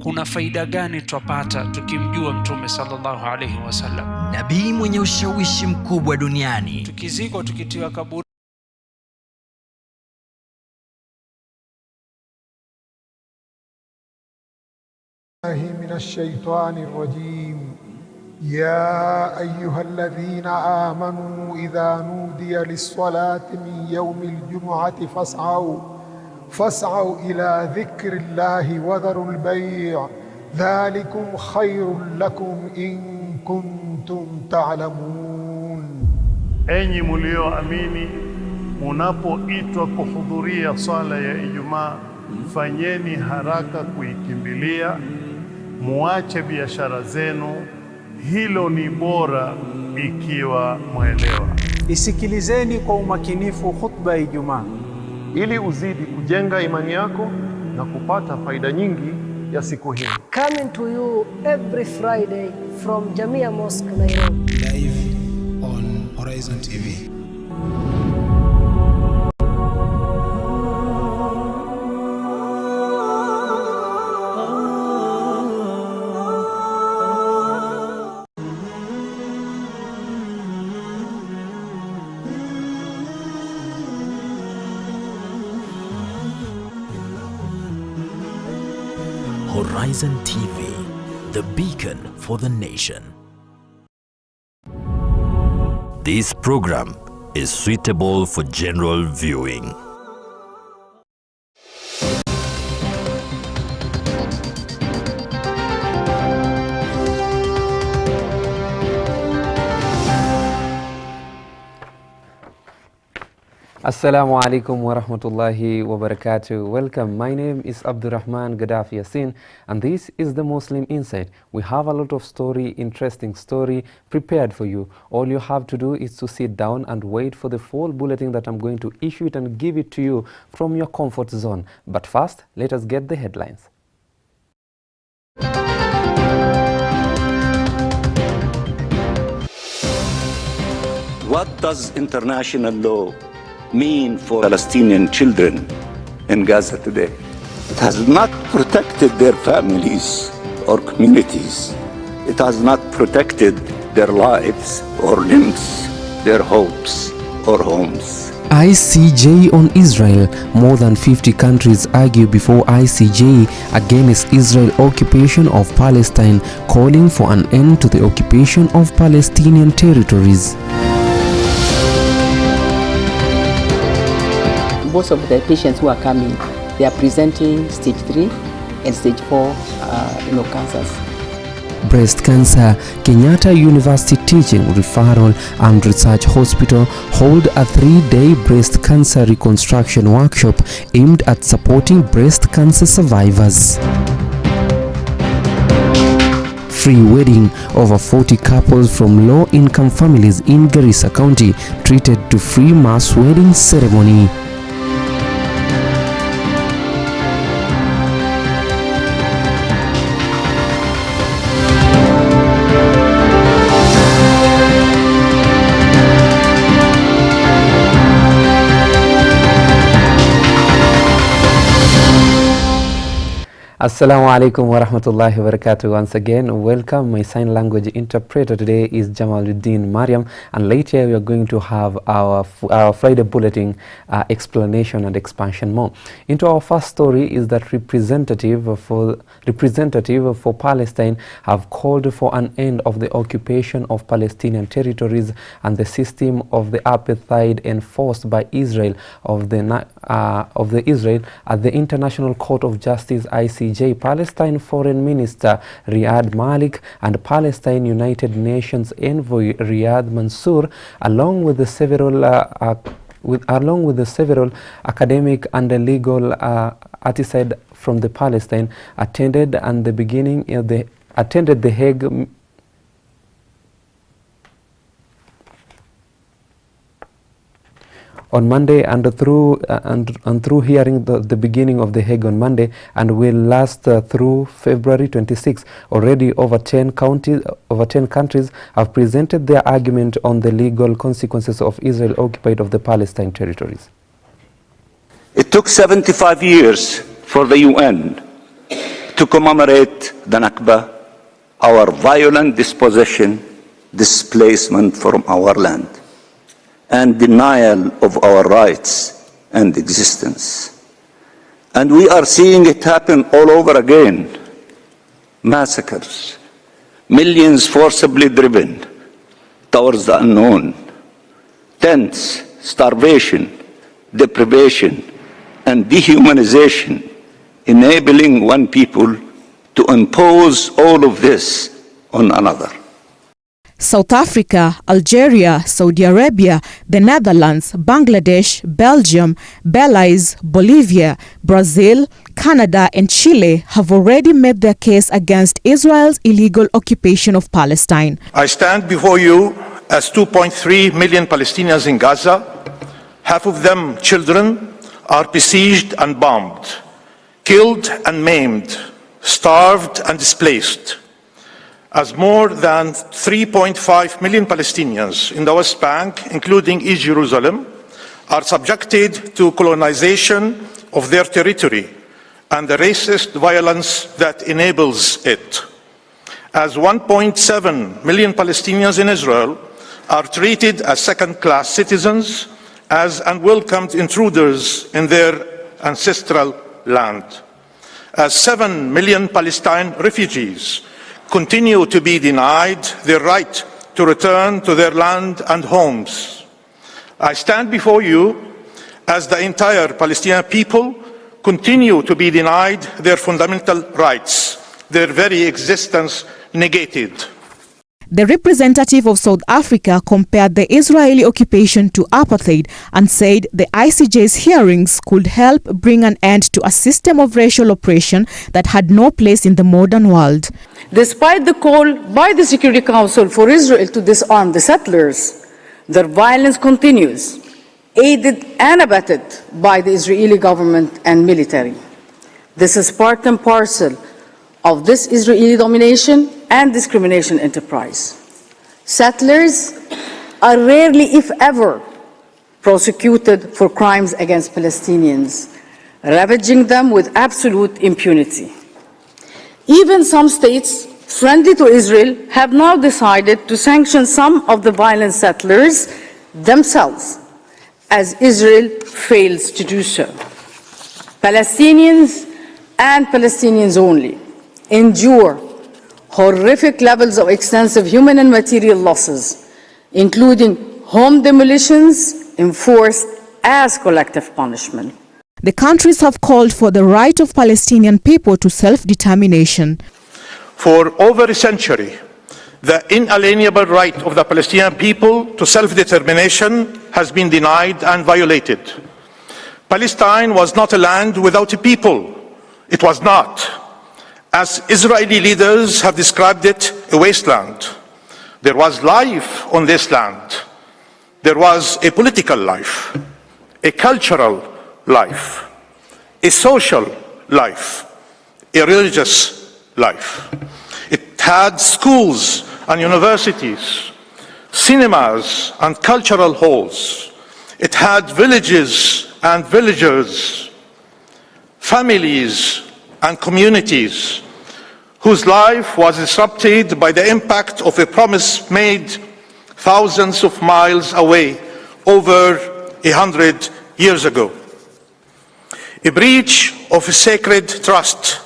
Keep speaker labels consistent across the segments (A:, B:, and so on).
A: kuna faida gani twapata tukimjua Mtume sallallahu alaihi wasallam,
B: nabii mwenye ushawishi mkubwa duniani?
A: Tukizikwa tukitiwa kaburi
C: من الشيطان الرجيم. يا أيها الذين آمنوا إذا نودي للصلاة من يوم الجمعة فاسعوا إلى ذكر الله وذروا البيع ذلكم خير لكم إن كنتم تعلمون.
D: Enyi mlioamini, munapoitwa kuhudhuria swala ya Ijumaa, fanyeni haraka kuikimbilia, muache biashara zenu, hilo ni bora ikiwa mwelewa.
E: Isikilizeni kwa umakinifu khutba ya Ijumaa
F: ili uzidi kujenga imani yako na kupata faida nyingi ya siku hii.
G: Coming to you every Friday from Jamia Mosque, Nairobi.
H: Live on HorizonTV.
B: Horizon TV, the beacon for the nation.
I: This program is suitable for general viewing.
J: Assalamu alaikum wa rahmatullahi wa barakatuh. Welcome. My name is Abdurrahman Gadaffi Yassin, and this is the Muslim Insight. We have a lot of interesting story prepared for you. All you have to do is to sit down and wait for the full bulletin that I'm going to issue it and give it to you from your comfort zone. But first, let us get the headlines.
K: What does international law mean for Palestinian children in Gaza today? It has not protected their families or communities. It has not protected their lives or limbs, their hopes or homes.
L: ICJ on Israel. More than 50 countries argue before ICJ against Israel occupation of Palestine, calling for an end to the occupation of Palestinian territories.
M: Most of the patients who are coming, they are presenting stage 3 and stage 4 cancers.
L: Breast cancer. Kenyatta University Teaching, Referral and Research Hospital hold a 3-day breast cancer reconstruction workshop aimed at supporting breast cancer survivors. Free wedding. Over 40 couples from low-income families in Garissa County treated to free mass wedding ceremony.
J: Assalamu alaikum wa rahmatullahi wa barakatuh. Once again, welcome. My sign language interpreter today is Jamaluddin Mariam, and later we are going to have our Friday bulletin explanation and expansion more. Into our first story is that representative for Palestine have called for an end of the occupation of Palestinian territories and the system of the apartheid enforced by Israel of the Israel at the International Court of Justice ICJ. Palestine Foreign Minister Riyad Malik and Palestine United Nations Envoy Riyad Mansour, along with the several academic and legal artisans from the Palestine, attended the Hague on Monday and through hearing the beginning of the Hague on Monday and will last through February 26. Already over 10 countries have presented their argument on the legal consequences of Israel occupied of the Palestine territories.
K: It took 75 years for the UN to commemorate the Nakba, our violent dispossession, displacement from our land, and denial of our rights and existence. And we are seeing it happen all over again. Massacres, millions forcibly driven towards the unknown, tents, starvation, deprivation, and dehumanization, enabling one people to impose all of this on another.
N: South Africa, Algeria, Saudi Arabia, the Netherlands, Bangladesh, Belgium, Belize, Bolivia, Brazil, Canada, and Chile have already made their case against Israel's illegal occupation of Palestine.
O: I stand before you as 2.3 million Palestinians in Gaza, half of them children, are besieged and bombed, killed and maimed, starved and displaced. As more than 3.5 million Palestinians in the West Bank, including East Jerusalem, are subjected to colonization of their territory and the racist violence that enables it. As 1.7 million Palestinians in Israel are treated as second-class citizens, as unwelcomed intruders in their ancestral land. As 7 million Palestine refugees continue to be denied their right to return to their land and homes. I stand before you as the entire Palestinian people continue to be denied their fundamental rights, their very existence negated.
N: The representative of South Africa compared the Israeli occupation to apartheid and said the ICJ's hearings could help bring an end to a system of racial oppression that had no place in the modern world.
P: Despite the call by the Security Council for Israel to disarm the settlers, their violence continues, aided and abetted by the Israeli government and military. This is part and parcel of this Israeli domination and discrimination enterprise. Settlers are rarely, if ever, prosecuted for crimes against Palestinians, ravaging them with absolute impunity. Even some states friendly to Israel have now decided to sanction some of the violent settlers themselves, as Israel fails to do so. Palestinians and Palestinians only endure horrific levels of extensive human and material losses, including home demolitions enforced as collective punishment.
N: The countries have called for the right of Palestinian people to self-determination.
O: For over a century, the inalienable right of the Palestinian people to self-determination has been denied and violated. Palestine was not a land without a people. It was not. As Israeli leaders have described it, a wasteland. There was life on this land. There was a political life, a cultural life, a social life, a religious life. It had schools and universities, cinemas and cultural halls. It had villages and villagers, families and communities whose life was disrupted by the impact of a promise made thousands of miles away over 100 years ago. A breach of a sacred trust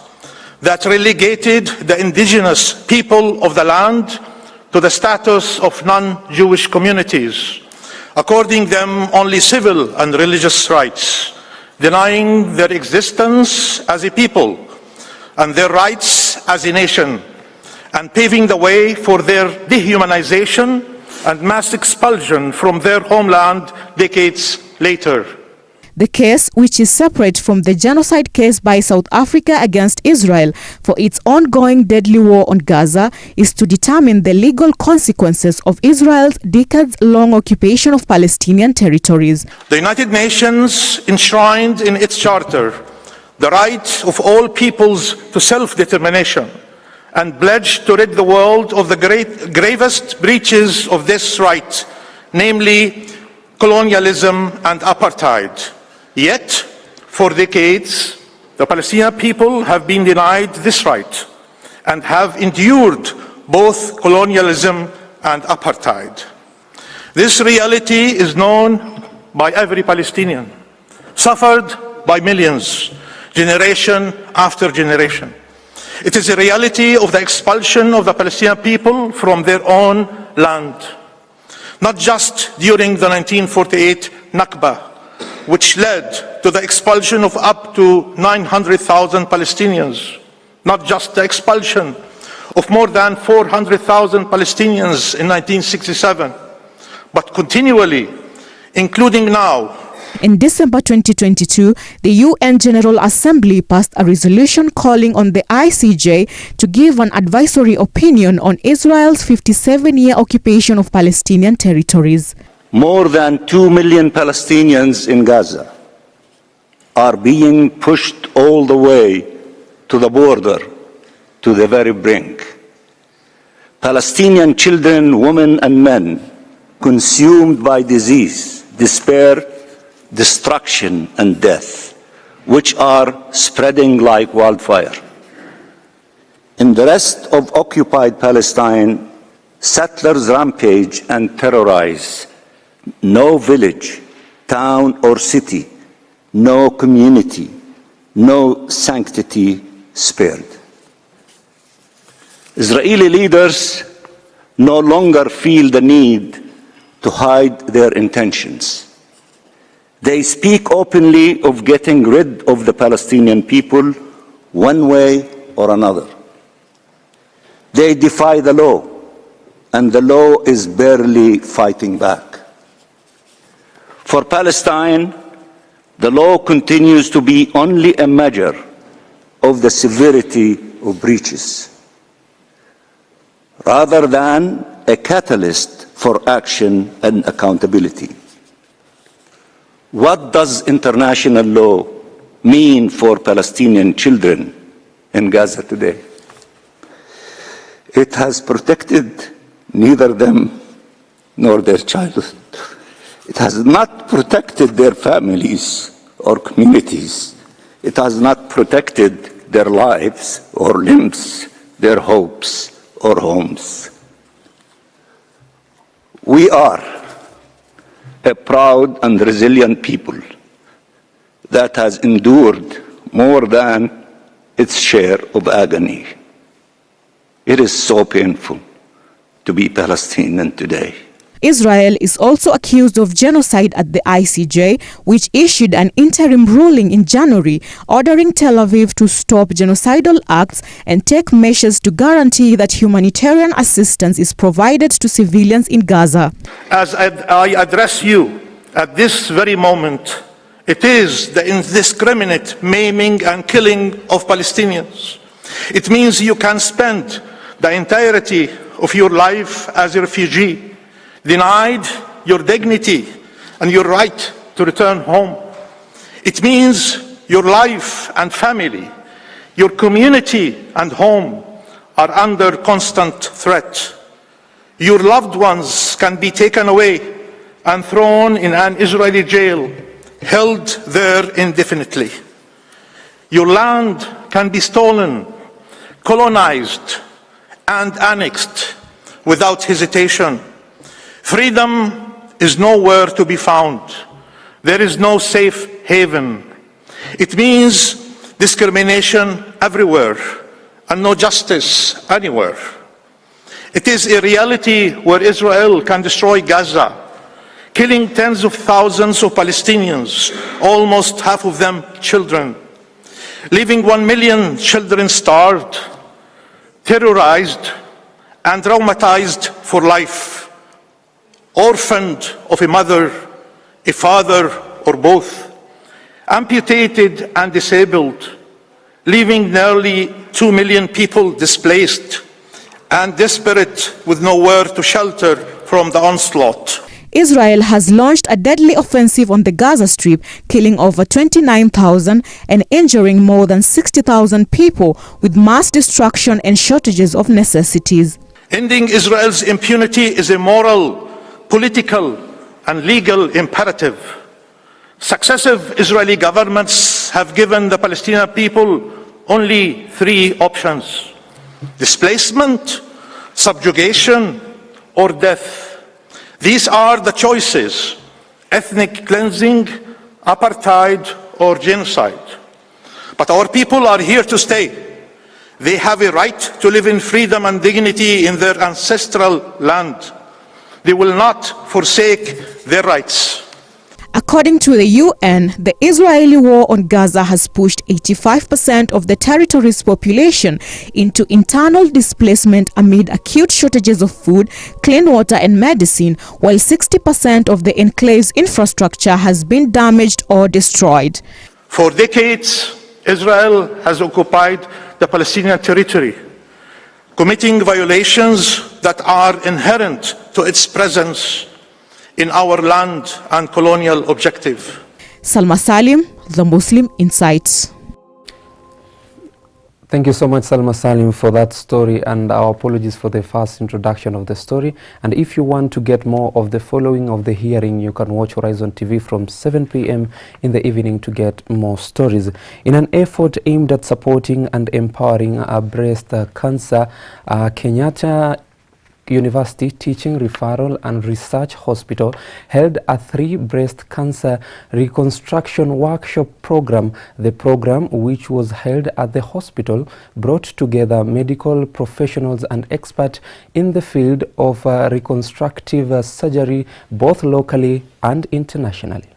O: that relegated the indigenous people of the land to the status of non-Jewish communities, according them only civil and religious rights, denying their existence as a people and their rights as a nation, and paving the way for their dehumanization and mass expulsion from their homeland decades later.
N: The case, which is separate from the genocide case by South Africa against Israel for its ongoing deadly war on Gaza, is to determine the legal consequences of Israel's decades-long occupation of Palestinian territories.
O: The United Nations enshrined in its charter the right of all peoples to self-determination and pledged to rid the world of the gravest breaches of this right, namely colonialism and apartheid. Yet, for decades, The Palestinian people have been denied this right and have endured both colonialism and apartheid. This reality is known by every Palestinian, suffered by millions, generation after generation. It is a reality of the expulsion of the Palestinian people from their own land, not just during the 1948 Nakba, which led to the expulsion of up to 900,000 Palestinians, not just the expulsion of more than 400,000 Palestinians in 1967, but continually, including now.
N: In December 2022, the UN General Assembly passed a resolution calling on the ICJ to give an advisory opinion on Israel's 57-year occupation of Palestinian territories.
K: More than 2 million Palestinians in Gaza are being pushed all the way to the border, to the very brink. Palestinian children, women and men consumed by disease, despair, destruction and death, which are spreading like wildfire. In the rest of occupied Palestine, settlers rampage and terrorize. No village, town or city, no community, no sanctity spared. Israeli leaders no longer feel the need to hide their intentions. They speak openly of getting rid of the Palestinian people one way or another. They defy the law, and the law is barely fighting back. For Palestine, the law continues to be only a measure of the severity of breaches, rather than a catalyst for action and accountability. What does international law mean for Palestinian children in Gaza today? It has protected neither them nor their childhood. It has not protected their families or communities. It has not protected their lives or limbs, their hopes or homes. We are a proud and resilient people that has endured more than its share of agony. It is so painful to be Palestinian today.
N: Israel is also accused of genocide at the ICJ, which issued an interim ruling in January ordering Tel Aviv to stop genocidal acts and take measures to guarantee that humanitarian assistance is provided to civilians in Gaza.
O: As I address you at this very moment, it is the indiscriminate maiming and killing of Palestinians. It means you can spend the entirety of your life as a refugee, denied your dignity and your right to return home. It means your life and family, your community and home are under constant threat. Your loved ones can be taken away and thrown in an Israeli jail, held there indefinitely. Your land can be stolen, colonized, and annexed without hesitation. Freedom is nowhere to be found. There is no safe haven. It means discrimination everywhere and no justice anywhere. It is a reality where Israel can destroy Gaza, killing tens of thousands of Palestinians, almost half of them children, leaving 1 million children starved, terrorized, and traumatized for life, orphaned of a mother, a father, or both, amputated and disabled, leaving nearly 2 million people displaced and desperate with nowhere to shelter from the onslaught.
N: Israel has launched a deadly offensive on the Gaza Strip, killing over 29,000 and injuring more than 60,000 people, with mass destruction and shortages of necessities.
O: Ending Israel's impunity is a moral, political, and legal imperative. Successive Israeli governments have given the Palestinian people only 3 options: displacement, subjugation, or death. These are the choices: ethnic cleansing, apartheid, or genocide. But our people are here to stay. They have a right to live in freedom and dignity in their ancestral land. They will not forsake their rights.
N: According to the UN, the Israeli war on Gaza has pushed 85% of the territory's population into internal displacement amid acute shortages of food, clean water and medicine, while 60% of the enclave's infrastructure has been damaged or destroyed.
O: For decades, Israel has occupied the Palestinian territory, committing violations that are inherent to its presence in our land and colonial objective.
N: Salma Salim, The Muslim Insights.
J: Thank you so much, Salma Salim, for that story, and our apologies for the fast introduction of the story. And if you want to get more of the following of the hearing, you can watch Horizon TV from 7 p.m. in the evening to get more stories. In an effort aimed at supporting and empowering breast cancer, Kenyatta University Teaching, Referral and Research Hospital held a 3 breast cancer reconstruction workshop program. The program, which was held at the hospital, brought together medical professionals and experts in the field of reconstructive surgery, both locally and internationally.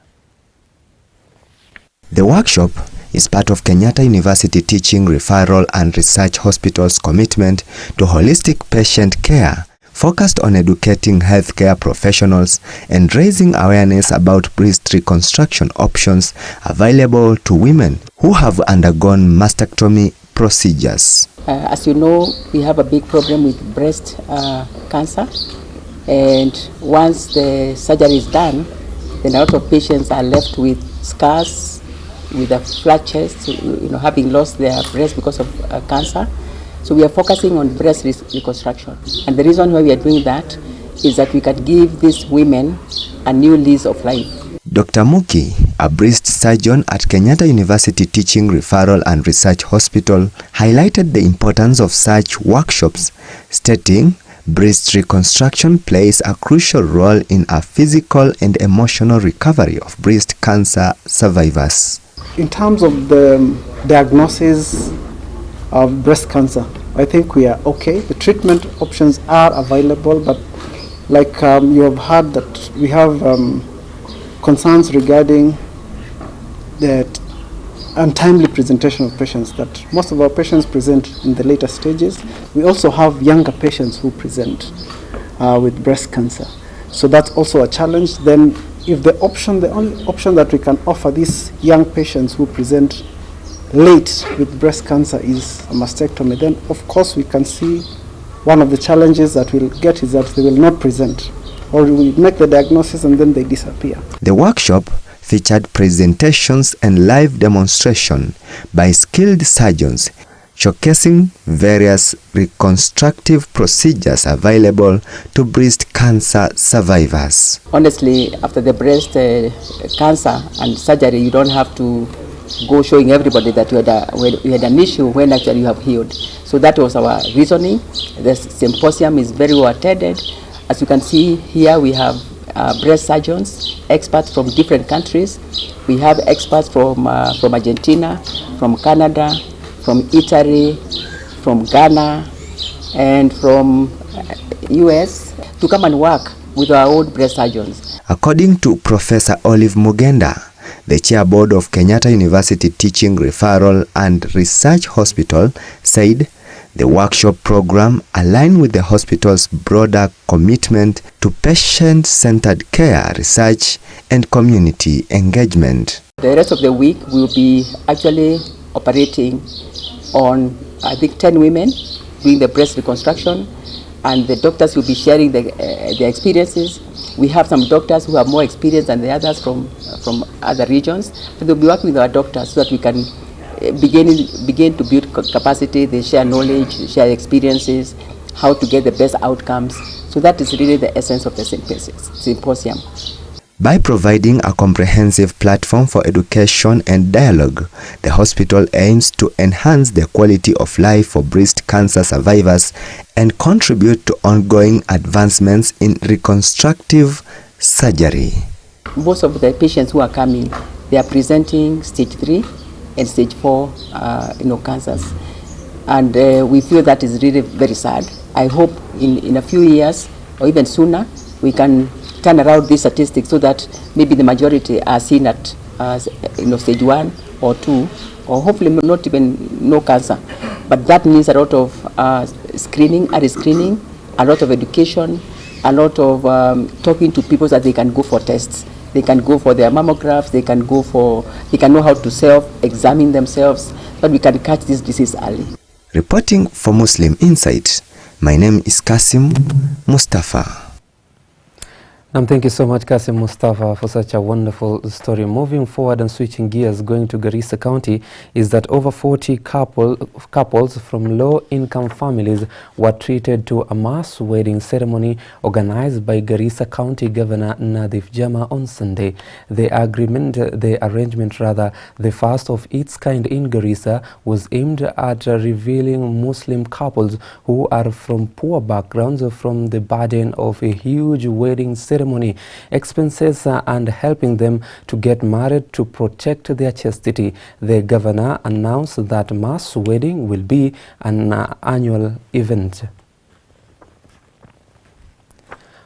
Q: The workshop is part of Kenyatta University Teaching, Referral and Research Hospital's commitment to holistic patient care, focused on educating healthcare professionals and raising awareness about breast reconstruction options available to women who have undergone mastectomy procedures.
M: As you know, we have a big problem with breast cancer, and once the surgery is done, then a lot of patients are left with scars, with a flat chest, having lost their breast because of cancer. So we are focusing on breast reconstruction. And the reason why we are doing that is that we can give these women a new lease of life.
Q: Dr. Muki, a breast surgeon at Kenyatta University Teaching, Referral and Research Hospital, highlighted the importance of such workshops, stating breast reconstruction plays a crucial role in a physical and emotional recovery of breast cancer survivors.
R: In terms of the diagnosis of breast cancer, I think we are okay. The treatment options are available, but like you have heard that we have concerns regarding the untimely presentation of patients, that most of our patients present in the later stages. We also have younger patients who present with breast cancer. So that's also a challenge. Then if the only option that we can offer these young patients who present late with breast cancer is a mastectomy, then of course we can see one of the challenges that we'll get is that they will not present, or we make the diagnosis and then they disappear.
Q: The workshop featured presentations and live demonstration by skilled surgeons showcasing various reconstructive procedures available to breast cancer survivors.
M: Honestly, after the breast cancer and surgery, you don't have to go showing everybody that you had an issue when actually you have healed. So that was our reasoning. The symposium is very well attended. As you can see here, we have breast surgeons, experts from different countries. We have experts from Argentina, from Canada, from Italy, from Ghana, and from US to come and work with our own breast surgeons.
Q: According to Professor Olive Mugenda, the chair board of Kenyatta University Teaching, Referral and Research Hospital, said the workshop program aligned with the hospital's broader commitment to patient-centered care, research and community engagement.
M: The rest of the week we will be actually operating on, I think, 10 women doing the breast reconstruction, and the doctors will be sharing their experiences. We have some doctors who have more experience than the others from other regions, and they'll be working with our doctors so that we can begin to build capacity. They share knowledge, share experiences, how to get the best outcomes. So that is really the essence of the symposium.
Q: By providing a comprehensive platform for education and dialogue, the hospital aims to enhance the quality of life for breast cancer survivors and contribute to ongoing advancements in reconstructive surgery.
M: Most of the patients who are coming, they are presenting stage 3 and stage 4 cancers. And we feel that is really very sad. I hope in a few years or even sooner, we can turn around these statistics so that maybe the majority are seen at stage 1 or 2, or hopefully not even no cancer. But that means a lot of screening, early screening, a lot of education, a lot of talking to people so that they can go for tests. They can go for their mammographs, they can know how to self-examine themselves, so that we can catch this disease early.
Q: Reporting for Muslim Insight, my name is Kasim Mustafa.
J: And thank you so much, Kasim Mustafa, for such a wonderful story. Moving forward and switching gears, going to Garissa County, is that over 40 couples from low-income families were treated to a mass wedding ceremony organized by Garissa County Governor Nadif Jama on Sunday. The arrangement, the first of its kind in Garissa, was aimed at revealing Muslim couples who are from poor backgrounds from the burden of a huge wedding ceremony expenses and helping them to get married to protect their chastity. The governor announced that mass wedding will be an annual event.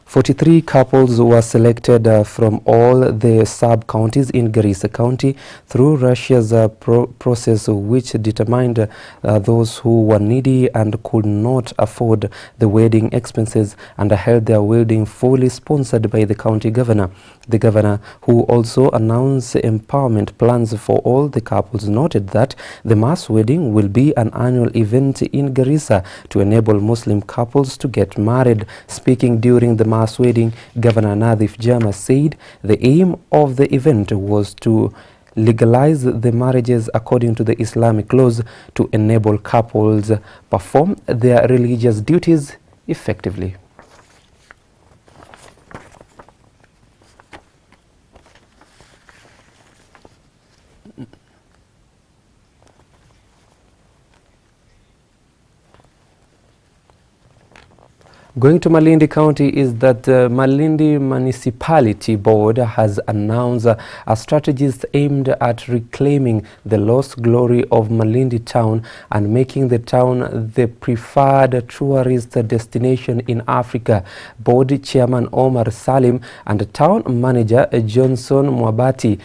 J: 43 couples were selected from all the sub-counties in Garissa County through Russia's process, which determined those who were needy and could not afford the wedding expenses and held their wedding fully sponsored by the county governor. The governor, who also announced empowerment plans for all the couples, noted that the mass wedding will be an annual event in Garissa to enable Muslim couples to get married. Speaking during the mass wedding, Governor Nadif Jama said the aim of the event was to legalize the marriages according to the Islamic laws to enable couples perform their religious duties effectively. Going to Malindi County is that Malindi Municipality Board has announced a strategist aimed at reclaiming the lost glory of Malindi town and making the town the preferred tourist destination in Africa. Board Chairman Omar Salim and Town Manager Johnson Mwabati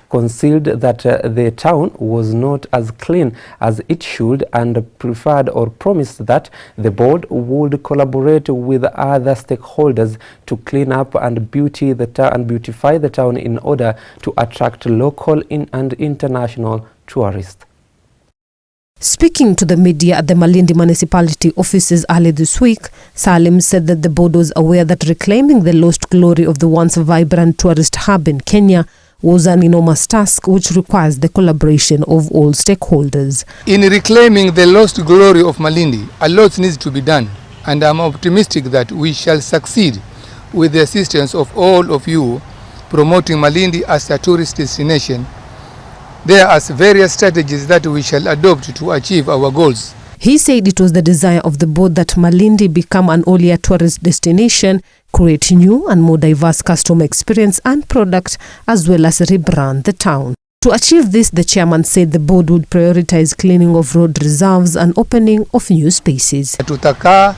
J: concealed that the town was not as clean as it should and preferred or promised that the board would collaborate with other stakeholders to clean up and beautify the town in order to attract local and international tourists.
N: Speaking to the media at the Malindi Municipality offices early this week, Salim said that the board was aware that reclaiming the lost glory of the once vibrant tourist hub in Kenya was an enormous task which requires the collaboration of all stakeholders.
S: In reclaiming the lost glory of Malindi, a lot needs to be done, and I'm optimistic that we shall succeed with the assistance of all of you promoting Malindi as a tourist destination. There are various strategies that we shall adopt to achieve our goals.
N: He said it was the desire of the board that Malindi become an all-year tourist destination, create new and more diverse customer experience and product, as well as rebrand the town. To achieve this, the chairman said the board would prioritize cleaning of road reserves and opening of new spaces.
S: Tutakaa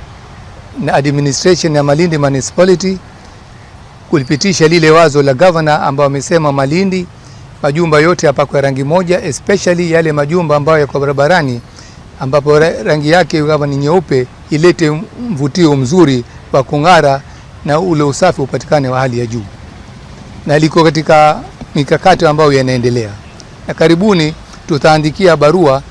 S: na administration ya Malindi Municipality kulipitisha lile wazo la governor ambao amesema Malindi majumba yote hapa kwa rangi moja, especially yale majumba ambayo yako barabarani ambapo rangi yake kama ni nyeupe, ilete mvutio mzuri wa kung'ara na ule usafi upatikane wa hali ya juu. Na liko katika mikakati ambayo yanaendelea. Na karibuni tutaandikia barua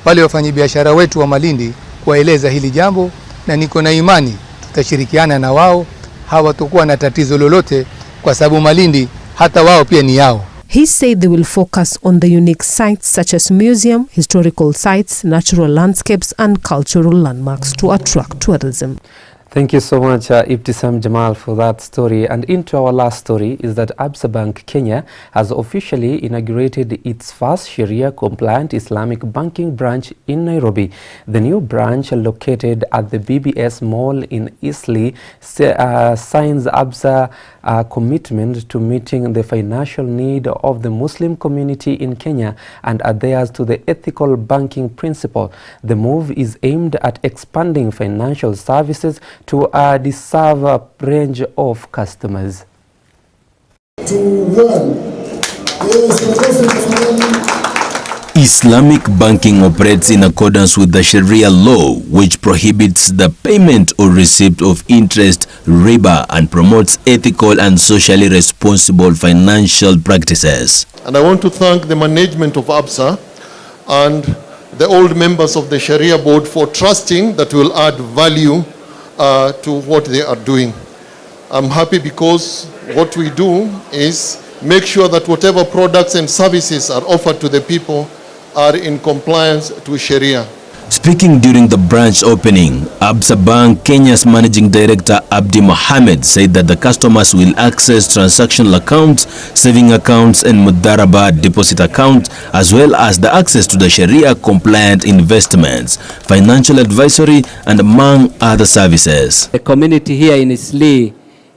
S: wale wafanyabiashara wetu wa Malindi kuwaeleza hili jambo, na niko na imani tutashirikiana na wao, hawatakuwa na tatizo lolote kwa sababu Malindi hata wao pia ni yao.
N: He said they will focus on the unique sites such as museum, historical sites, natural landscapes and cultural landmarks to attract tourism.
J: Thank you so much, Ibtisam Jamal, for that story. And into our last story is that Absa Bank Kenya has officially inaugurated its first Sharia-compliant Islamic banking branch in Nairobi. The new branch, located at the BBS Mall in Eastleigh, signs Absa commitment to meeting the financial need of the Muslim community in Kenya and adheres to the ethical banking principle. The move is aimed at expanding financial services to a diverse range of customers.
I: Islamic banking operates in accordance with the Sharia law, which prohibits the payment or receipt of interest, riba, and promotes ethical and socially responsible financial practices.
F: And I want to thank the management of Absa and the old members of the Sharia board for trusting that will add value to what they are doing. I'm happy because what we do is make sure that whatever products and services are offered to the people are in compliance to Sharia.
I: Speaking during the branch opening, Absa Bank Kenya's Managing Director Abdi Mohammed said that the customers will access transactional accounts, saving accounts, and Mudaraba deposit accounts, as well as the access to the Sharia-compliant investments, financial advisory, and among other services.
T: The community here in Eastleigh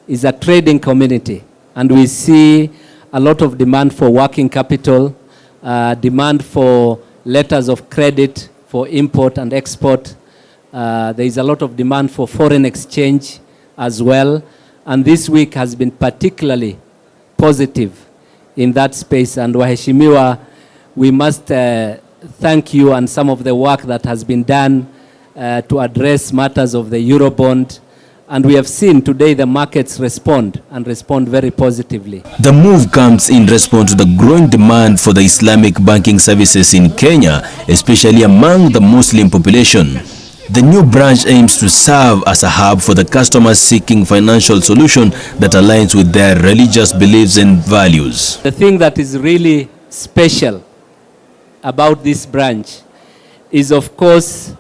T: is a trading community, and we see a lot of demand for working capital, demand for letters of credit, for import and export. There is a lot of demand for foreign exchange as well. And this week has been particularly positive in that space. And Waheshimiwa, we must thank you and some of the work that has been done to address matters of the Eurobond. And we have seen today the markets respond very positively.
I: The move comes in response to the growing demand for the Islamic banking services in Kenya, especially among the Muslim population. The new branch aims to serve as a hub for the customers seeking financial solution that aligns with their religious beliefs and values.
T: The thing that is really special about this branch is, of course,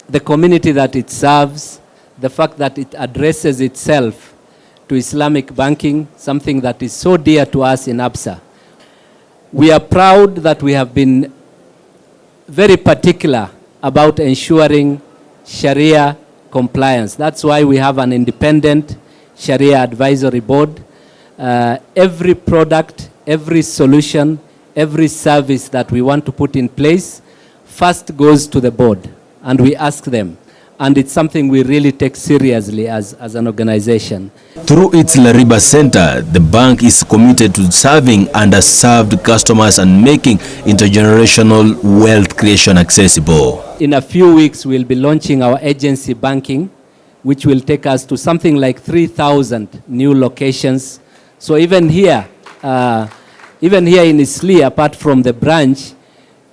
T: the community that it serves, the fact that it addresses itself to Islamic banking, something that is so dear to us in Absa. We are proud that we have been very particular about ensuring Sharia compliance. That's why we have an independent Sharia advisory board. Every product, every solution, every service that we want to put in place first goes to the board, and we ask them. And it's something we really take seriously as an organization.
I: Through its Lariba Center, the bank is committed to serving underserved customers and making intergenerational wealth creation accessible.
T: In a few weeks, we'll be launching our agency banking, which will take us to something like 3,000 new locations. So even here in Eastleigh, apart from the branch,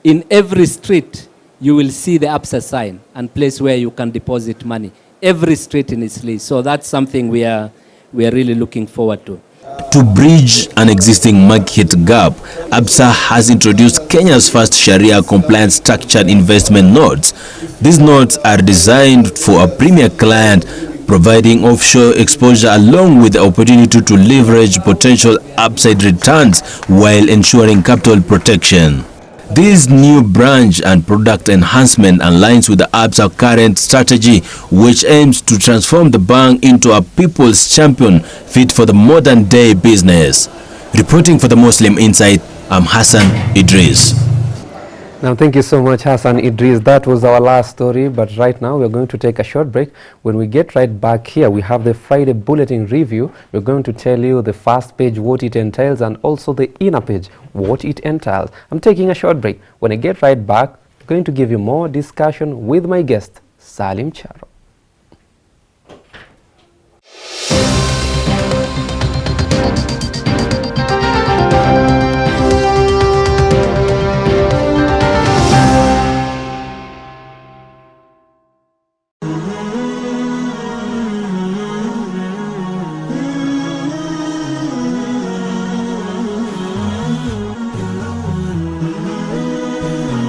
T: in every street, you will see the Absa sign and place where you can deposit money. Every street in Eastleigh. So that's something we are really looking forward to.
I: To bridge an existing market gap, Absa has introduced Kenya's first Sharia-compliant structured investment notes. These notes are designed for a premier client, providing offshore exposure along with the opportunity to leverage potential upside returns while ensuring capital protection. This new branch and product enhancement aligns with the Absa current strategy, which aims to transform the bank into a people's champion fit for the modern day business. Reporting for the Muslim Insight, I'm Hassan Idris.
J: Now, thank you so much, Hassan Idris. That was our last story, but right now we're going to take a short break. When we get right back here, we have the Friday Bulletin review. We're going to tell you the first page, what it entails, and also the inner page, what it entails. I'm taking a short break. When I get right back, I'm going to give you more discussion with my guest, Salim Charo.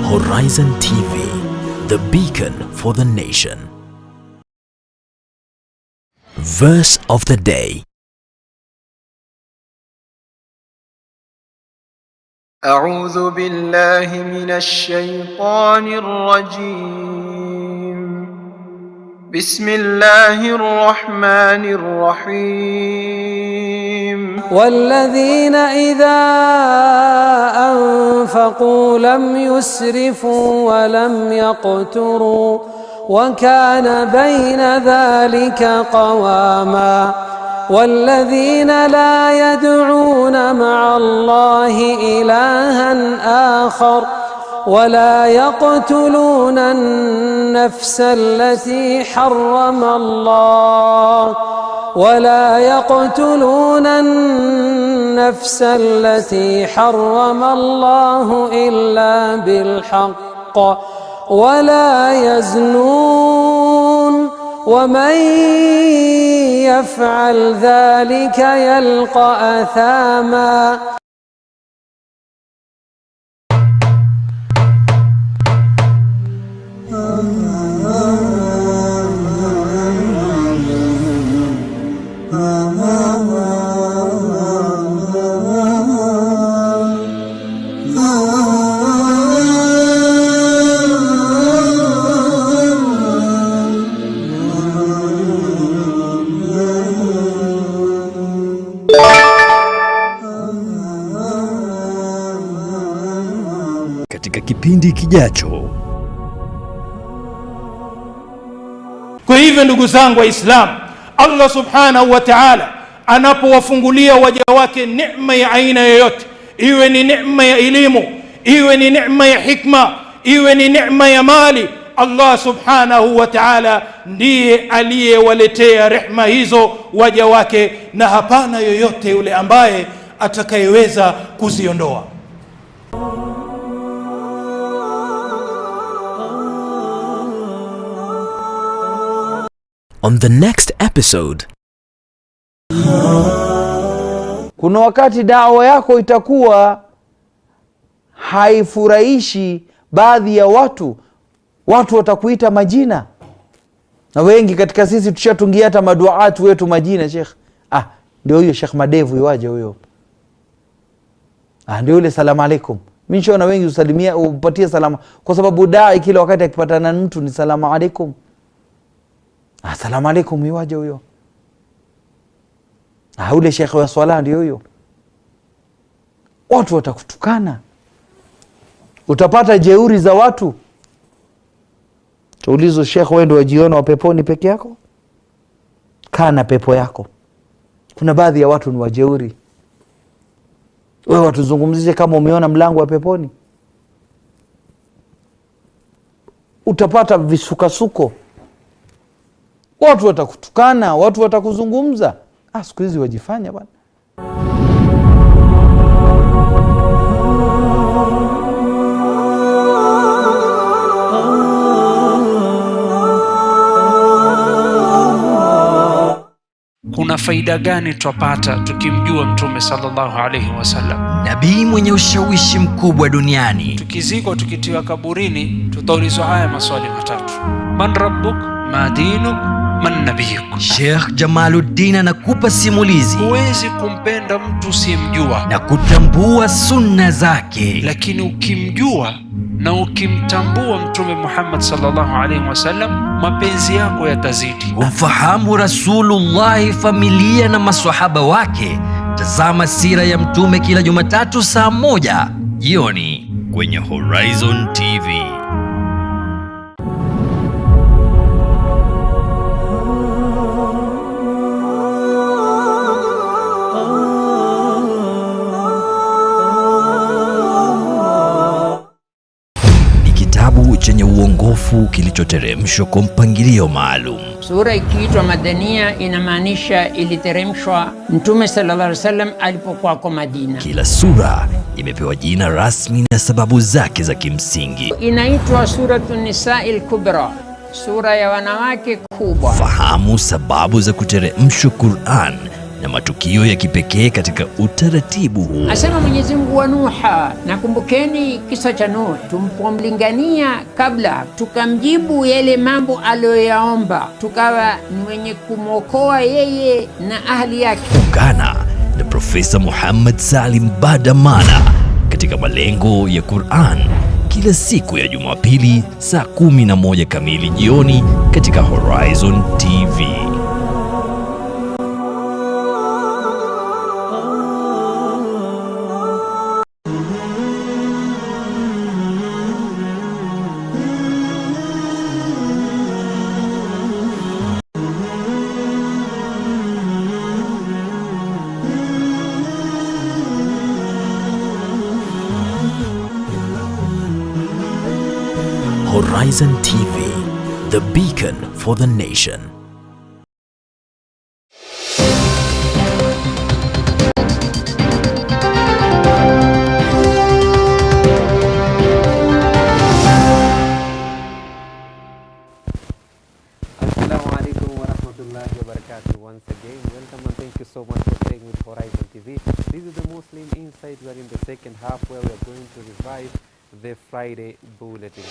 B: Horizon TV, the beacon for the nation. Verse of the day.
U: أعوذ بالله من الشيطان الرجيم. بسم الله الرحمن الرحيم.
V: والذين إذا أنفقوا لم يسرفوا ولم يقتروا وكان بين ذلك قواما. والذين لا يدعون مع الله إلها آخر ولا يقتلون النفس التي حرم الله إلا بالحق ولا يزنون ومن يفعل ذلك يلقى أثاما.
B: Katika kipindi kijacho.
W: Kwa hivyo ndugu zangu Waislamu, Allah subhanahu wa ta'ala anapowafungulia waja wake neema ya aina yoyote, iwe ni neema ya elimu, iwe ni neema ya hikma, iwe ni neema ya mali, Allah subhanahu wa ta'ala ndiye aliyewaletea rehema hizo waja wake, na hapana yoyote yule ambaye atakayeweza kuziondoa.
B: On the next episode.
X: Kuna wakati dawa yako itakuwa haifurahishi baadhi ya watu watakuita majina, na wengi katika sisi tushatungia hata maduaatu wetu majina. Sheikh, ndio huyo Sheikh Madevu yuaje huyo, ndio yule salamu alaikum. Mimi nishaona wengi usalimia upatie salama, kwa sababu dai kila wakati akipatana na mtu ni salamu alaikum. Assalamu alaikum yuaje huyo, ule Sheikh wa swala ndio huyo. Watu watakutukana, utapata jeuri za watu. Tuulizo, Sheikh wewe ndio wajiona wa peponi peke yako? Kana pepo yako. Kuna baadhi ya watu ni wajeuri. Wewe watuzungumzie kama umeona mlango wa peponi. Utapata visukasuko. Watu watakutukana, watu watakuzungumza. Siku hizi wajifanya bwana.
A: Kuna faida gani twapata tukimjua Mtume sallallahu alaihi wasallam,
B: nabii mwenye ushawishi mkubwa duniani?
A: Tukizikwa tukitiwa kaburini, tutaulizwa haya maswali matatu: man rabbuk, ma dinuk, man nabiyuk.
B: Sheikh Jamaluddin anakupa simulizi.
A: Huwezi kumpenda mtu usiyemjua
B: na kutambua sunna zake,
A: lakini ukimjua na ukimtambua Mtume Muhammad sallallahu alaihi wasallam, mapenzi yako yatazidi.
B: Ufahamu Rasulullah, familia na maswahaba wake. Tazama sira ya Mtume kila Jumatatu saa 1 jioni kwenye Horizon TV. Chenye uongofu kilichoteremshwa kwa mpangilio maalum.
Y: Sura ikiitwa Madania inamaanisha iliteremshwa Mtume sallallahu alaihi wasallam alipokuwa kwa Madina.
B: Kila sura imepewa jina rasmi na sababu zake za kimsingi.
Y: Inaitwa Suratun Nisa'il Kubra, sura ya wanawake kubwa.
B: Fahamu sababu za kuteremshwa Qur'an na matukio ya kipekee katika utaratibu huu.
Y: Asema Mwenyezi Mungu wa Nuha, nakumbukeni kisa cha Nuh, tumpomlingania kabla, tukamjibu yale mambo aliyoyaomba, tukawa ni wenye kumwokoa yeye na ahli yake.
B: Ungana na Profesa Muhammad Salim Badamana katika malengo ya Qur'an kila siku ya Jumapili saa 11 kamili jioni katika Horizon TV.
C: Horizon TV, the beacon for the nation.
J: Assalamu alaikum wa rahmatullahi wa barakatuh. Once again, welcome and thank you so much for staying with Horizon TV. This is the Muslim Insight. We are in the second half where we are going to revive the Friday Bulletin.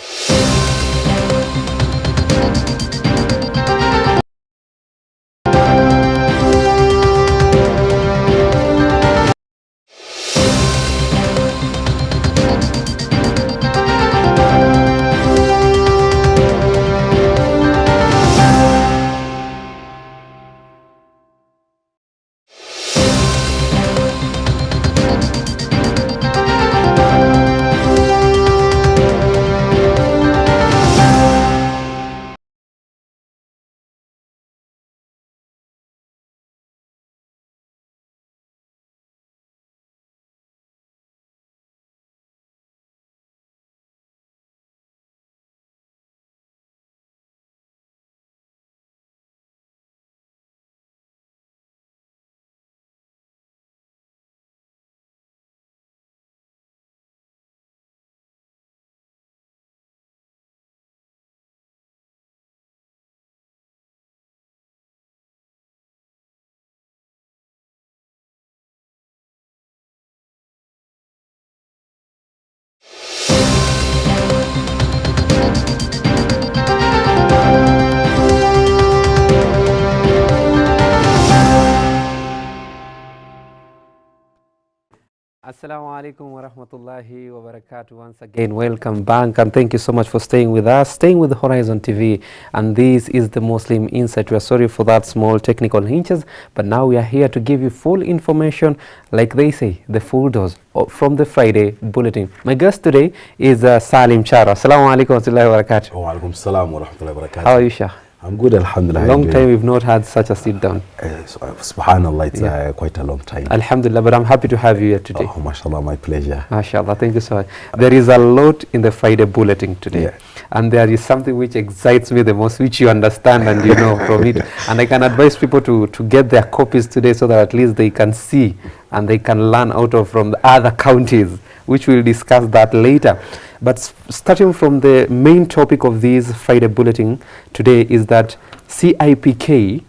J: Assalamu alaikum wa rahmatullahi wa barakatuh. Once again, welcome back and thank you so much for staying with us, staying with Horizon TV. And this is the Muslim Insight. We are sorry for that small technical hitches, but now we are here to give you full information, like they say, the full dose from the Friday Bulletin. My guest today is Salim Charo. Assalamu alaikum wa rahmatullahi wa barakatuh.
D: Wa alaikum salam wa rahmatullahi wa barakatuh.
J: How are you, Shah?
D: I'm good, alhamdulillah.
J: Long time we've not had such a sit down.
D: Subhanallah, it's quite a long time.
J: Alhamdulillah, but I'm happy to have you here today.
D: Oh, mashallah, my pleasure.
J: Mashallah, thank you so much. There is a lot in the Friday Bulletin today. And there is something which excites me the most, which you understand and you know from it. And I can advise people to get their copies today so that at least they can see and they can learn out of from the other counties, which we'll discuss that later. But starting from the main topic of this Friday Bulletin today is that CIPK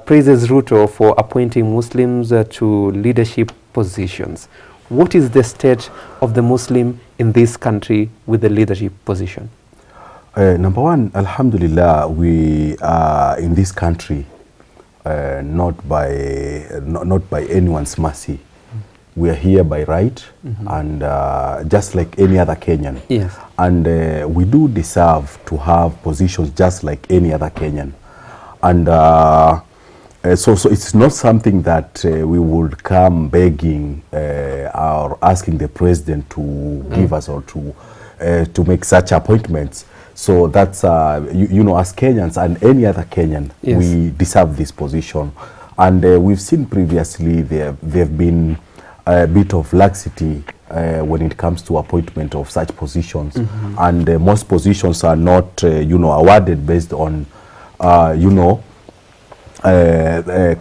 J: praises Ruto for appointing Muslims to leadership positions. What is the state of the Muslim in this country with the leadership position?
D: Number one, alhamdulillah, we are in this country not by anyone's mercy. We are here by right, and just like any other Kenyan.
J: Yes.
D: And we do deserve to have positions just like any other Kenyan. And so it's not something that we would come begging or asking the president to give us or to make such appointments. So that's, you know, as Kenyans and any other Kenyan, we deserve this position. And we've seen previously there have been a bit of laxity when it comes to appointment of such positions. And most positions are not, you know, awarded based on, you know,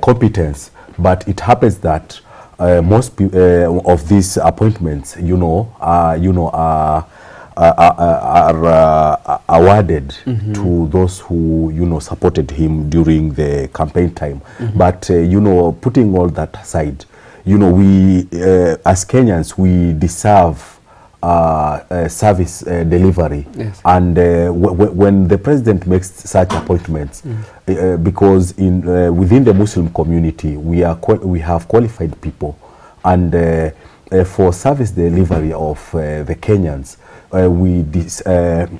D: competence. But it happens that most of these appointments, are awarded to those who, you know, supported him during the campaign time. But, you know, putting all that aside, you know, we, as Kenyans, we deserve service delivery.
J: Yes.
D: And when the president makes such appointments, because in within the Muslim community, we have qualified people, and for service delivery of the Kenyans,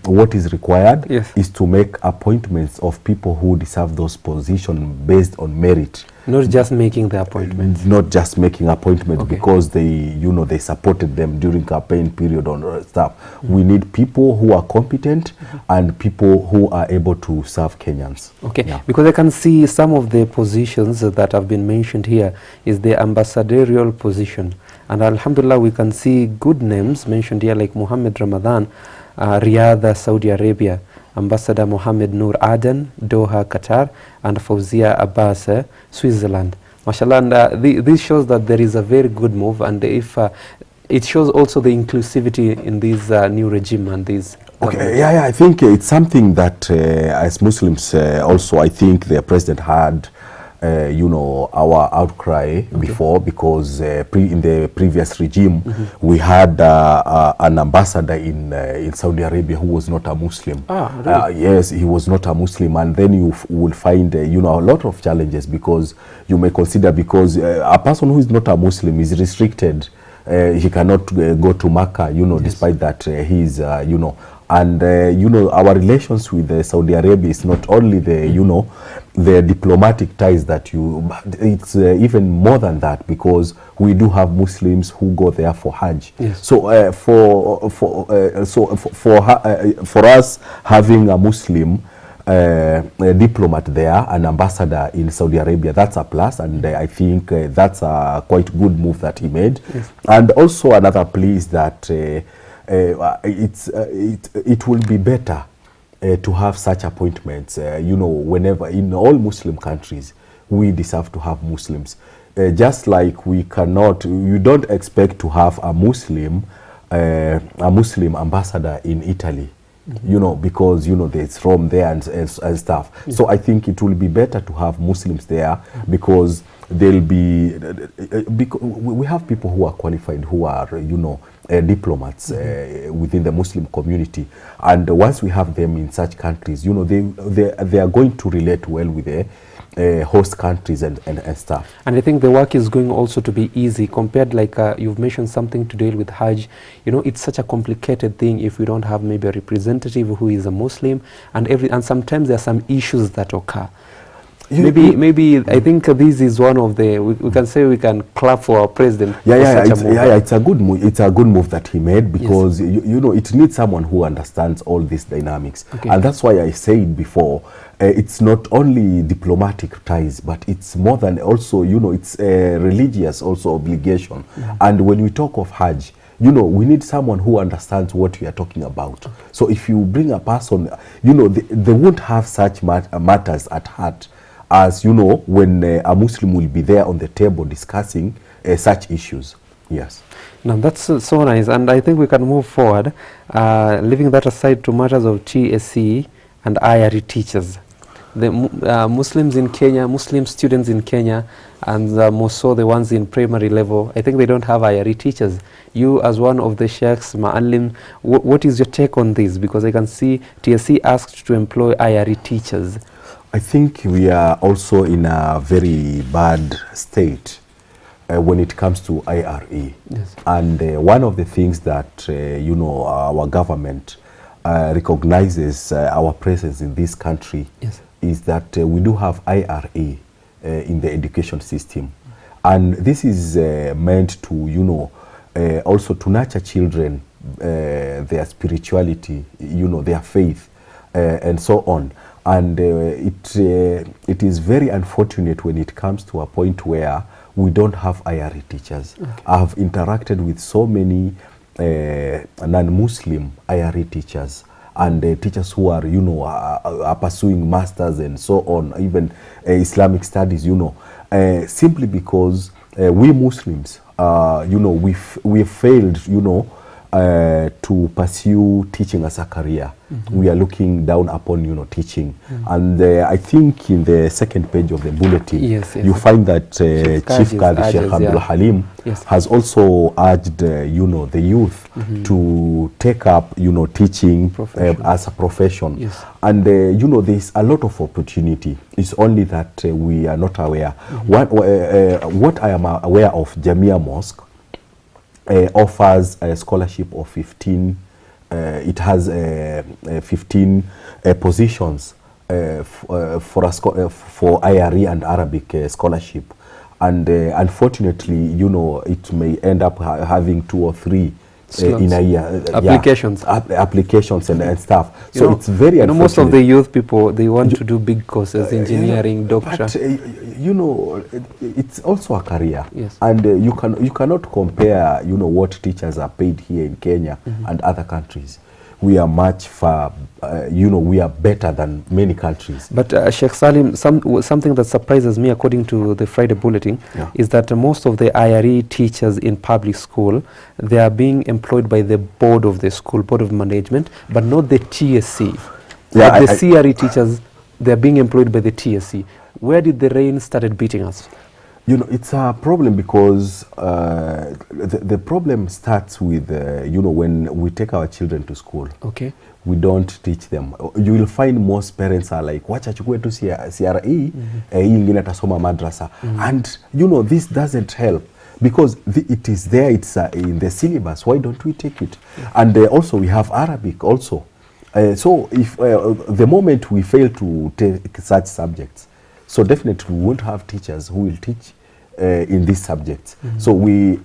D: what is required is to make appointments of people who deserve those positions based on merit.
J: Not just making the appointments.
D: Not just making appointments because they, you know, they supported them during campaign period or stuff. We need people who are competent and people who are able to serve Kenyans.
J: Okay, because I can see some of the positions that have been mentioned here is the ambassadorial position. And alhamdulillah, we can see good names mentioned here like Muhammad Ramadan, Riyadh, Saudi Arabia, Ambassador Mohammed Noor Aden, Doha, Qatar, and Fauzia Abbas, Switzerland. Mashallah, and this shows that there is a very good move, and if it shows also the inclusivity in this new regime and these.
D: Okay, I think it's something that as Muslims also, I think the president had you know, our outcry before, because in the previous regime we had an ambassador in Saudi Arabia who was not a Muslim.
J: Really?
D: Yes, he was not a Muslim, and then you will find you know, a lot of challenges, because you may consider, because a person who is not a Muslim is restricted. He cannot go to Makkah, you know, despite that he's you know. And you know, our relations with Saudi Arabia is not only the, you know, the diplomatic ties that it's even more than that, because we do have Muslims who go there for Hajj. So for us having a Muslim a diplomat there, an ambassador in Saudi Arabia, that's a plus, and I think that's a quite good move that he made. And also another plea is that it will be better to have such appointments. You know, whenever in all Muslim countries, we deserve to have Muslims. Just like we cannot, you don't expect to have a Muslim ambassador in Italy. You know, because, you know, there's Rome there and stuff. So I think it will be better to have Muslims there, because they'll be, we have people who are qualified, who are, you know, diplomats within the Muslim community. And once we have them in such countries, you know, they are going to relate well with the host countries and stuff.
J: And I think the work is going also to be easy compared, like you've mentioned something to deal with Hajj. You know, it's such a complicated thing if we don't have maybe a representative who is a Muslim, and sometimes there are some issues that occur. Maybe I think this is one of the, we can say we can clap for our president.
D: It's a good move. It's a good move that he made, because you know, it needs someone who understands all these dynamics. And that's why I said before, it's not only diplomatic ties, but it's more than also, you know, it's a religious also obligation. And when we talk of Hajj, you know, we need someone who understands what we are talking about. So if you bring a person, you know, they won't have such matters at heart as, you know, when a Muslim will be there on the table discussing such issues. Yes.
J: Now that's so nice, and I think we can move forward, leaving that aside to matters of TSC and IRE teachers. The Muslims in Kenya, Muslim students in Kenya, and more so the ones in primary level, I think they don't have IRE teachers. You, as one of the sheikhs, Ma'alim, what is your take on this? Because I can see TSC asked to employ IRE teachers.
D: I think we are also in a very bad state when it comes to IRE. And one of the things that, you know, our government recognizes our presence in this country is that we do have IRE in the education system. And this is meant to, you know, also to nurture children, their spirituality, you know, their faith, and so on. And it is very unfortunate when it comes to a point where we don't have IRE teachers. I have interacted with so many non-Muslim IRE teachers, and teachers who are, you know, are pursuing masters and so on, even Islamic studies, you know, simply because we Muslims, you know, we failed, you know, to pursue teaching as a career. We are looking down upon, you know, teaching. And I think in the second page of the bulletin, you find that Chief Qadi Sheikh Abdul Halim has also urged, you know, the youth to take up, you know, teaching as a profession. And, you know, there's a lot of opportunity. It's only that we are not aware. What I am aware of, Jamia Mosque offers a scholarship of 15. It has 15 positions for IRE and Arabic scholarship, and unfortunately, you know, it may end up having 2 or 3 in a year applications and stuff. So you know, it's very unfortunate.
J: Most of the youth people, they want to do big courses, engineering, doctor.
D: But you know, it's also a career, and you cannot compare, you know, what teachers are paid here in Kenya and other countries. We are much far, you know, we are better than many countries.
J: But Sheikh Salim, something that surprises me, according to the Friday Bulletin, is that most of the IRE teachers in public school, they are being employed by the board of the school, board of management, but not the TSC. Yeah, the CRE teachers, they are being employed by the TSC. Where did the rain started beating us?
D: You know, it's a problem because the problem starts with, you know, when we take our children to school.
J: Okay.
D: We don't teach them. You will find most parents are like, wacha chukue tu CRE, hii ingine tasoma madrasa. And, you know, this doesn't help because it is there, it's in the syllabus. Why don't we take it? And also we have Arabic also. So if the moment we fail to take such subjects, so definitely we won't have teachers who will teach in these subjects. So we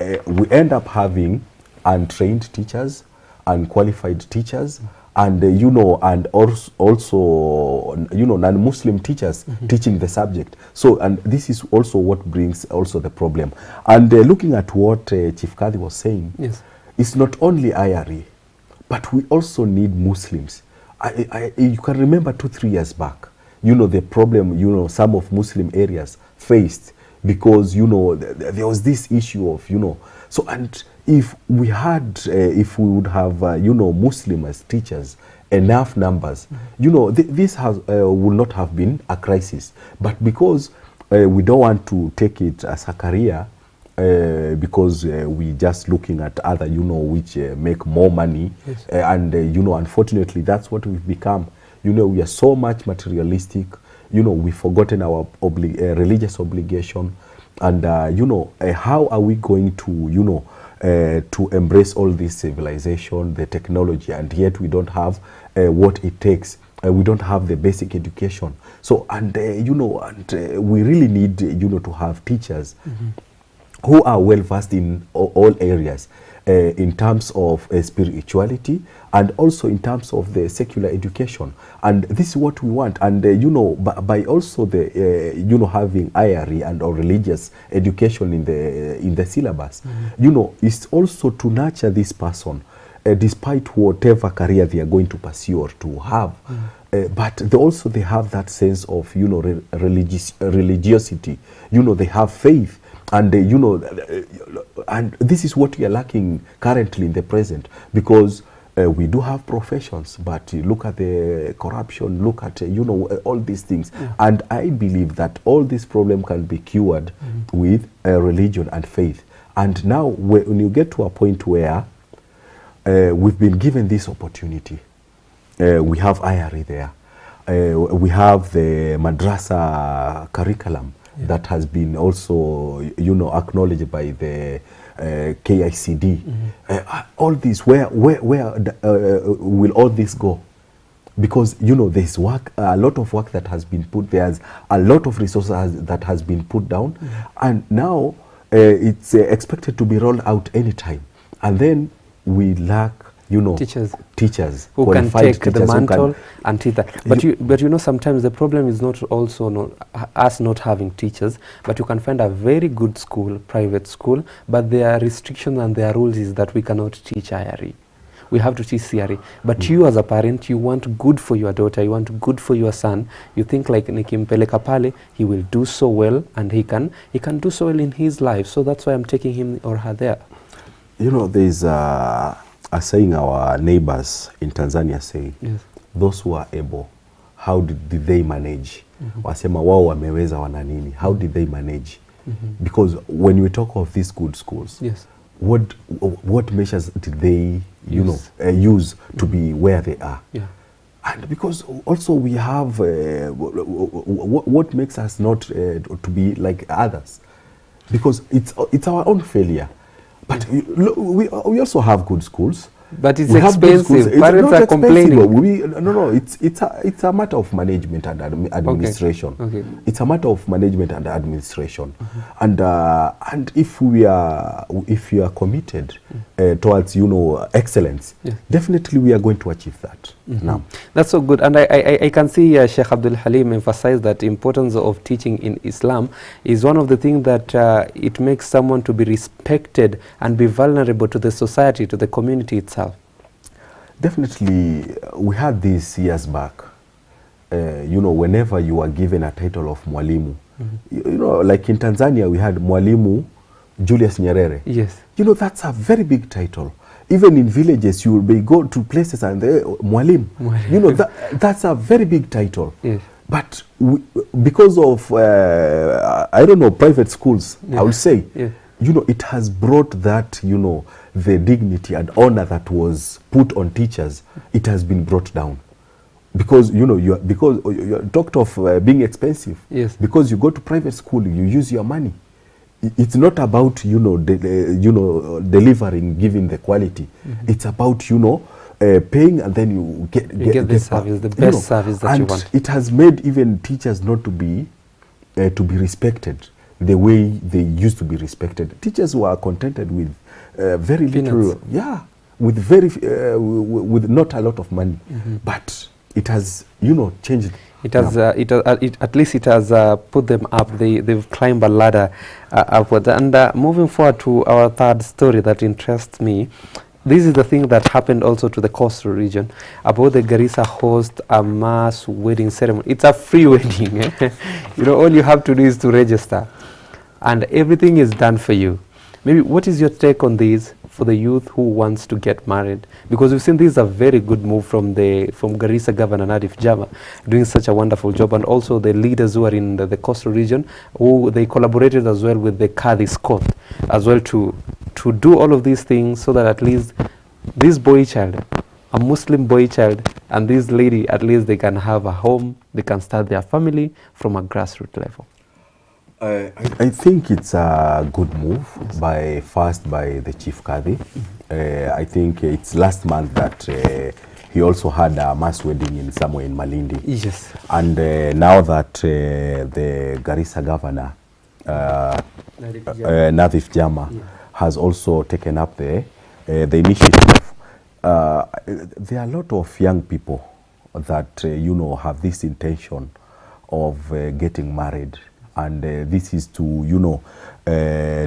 D: end up having untrained teachers, unqualified teachers, and you know, and also you know, non-Muslim teachers teaching the subject. So, and this is also what brings also the problem. And looking at what Chief Qadi was saying, it's not only IRE, but we also need Muslims. You can remember 2-3 years back, you know, the problem, you know, some of Muslim areas faced because, you know, there was this issue of, you know, so, and if we had, if we would have, you know, Muslim as teachers, enough numbers, you know, this has, would not have been a crisis. But because we don't want to take it as a career, because we just looking at other, you know, which make more money, and, you know, unfortunately, that's what we've become. You know, we are so much materialistic. You know, we've forgotten our religious obligation. And, you know, how are we going to, you know, to embrace all this civilization, the technology, and yet we don't have what it takes. We don't have the basic education. So, and, you know, and we really need, you know, to have teachers who are well versed in all areas. In terms of spirituality and also in terms of the secular education, and this is what we want. And you know, by also the you know, having IRE and or religious education in the syllabus, you know, is also to nurture this person, despite whatever career they are going to pursue or to have. But they have that sense of, you know, religiosity. You know, they have faith. And, you know, and this is what we are lacking currently in the present, because we do have professions, but look at the corruption, look at, you know, all these things. And I believe that all this problem can be cured with religion and faith. And now when you get to a point where we've been given this opportunity, we have IRE there, we have the madrasa curriculum, that has been also, you know, acknowledged by the KICD. All this, where will all this go? Because, you know, there's work, a lot of work that has been put, there's a lot of resources that has been put down, and now it's expected to be rolled out anytime. And then we lack, you know, teachers
J: who can take the mantle and teach that. But you know, sometimes the problem is not also us not having teachers, but you can find a very good school, private school, but there are restrictions and there are rules is that we cannot teach IRE. We have to teach CRE. But you as a parent, you want good for your daughter, you want good for your son. You think like nikimpeleka pale, he will do so well, and he can do so well in his life. So that's why I'm taking him or her there.
D: You know, there's are saying our neighbors in Tanzania say,
J: Yes.
D: those who are able, how did they manage? Wasema wao wameweza wana nini? How did they manage? Because when we talk of these good schools,
J: yes,
D: what measures did they, use to be where they are?
J: Yeah.
D: And because also we have what makes us not to be like others, because it's our own failure. But we also have good schools.
J: But it's expensive. Parents are complaining.
D: It's a matter of management and administration.
J: Okay.
D: It's a matter of management and administration. And if you are committed towards excellence, definitely we are going to achieve that. Now,
J: that's so good. And I can see Sheikh Abdul Halim emphasize that importance of teaching in Islam is one of the things that it makes someone to be respected and be vulnerable to the society, to the community itself.
D: Definitely, we had this years back. Whenever you are given a title of Mwalimu, like in Tanzania, we had Mwalimu Julius Nyerere.
J: Yes.
D: That's a very big title. Even in villages, you will go to places and Mwalimu. That's a very big title.
J: Yes.
D: But because of, private schools, I would say, it has brought that, the dignity and honor that was put on teachers, it has been brought down. Because, because you talked of being expensive.
J: Yes.
D: Because you go to private school, you use your money. It's not about, delivering, giving the quality. It's about, paying and then you get
J: the service, the best service that you want.
D: And it has made even teachers not to be respected the way they used to be respected. Teachers were contented with very little, with with not a lot of money, but it has, changed.
J: It has, at least it has put them up. They've climbed a ladder upwards. And moving forward to our third story that interests me. This is the thing that happened also to the coastal region about the Garissa host a mass wedding ceremony. It's a free wedding. All you have to do is to register, and everything is done for you. Maybe what is your take on this for the youth who wants to get married? Because we've seen this is a very good move from Garissa Governor Nadif Jama doing such a wonderful job, and also the leaders who are in the coastal region, who they collaborated as well with the Kadhi's court as well to do all of these things, so that at least this boy child, a Muslim boy child, and this lady, at least they can have a home, they can start their family from a grassroots level.
D: I think it's a good move by the Chief Kadhi. I think it's last month that he also had a mass wedding somewhere in Malindi.
J: Yes.
D: And now that the Garissa governor, Nadif Jama, has also taken up the initiative, there are a lot of young people that have this intention of getting married. And this is to,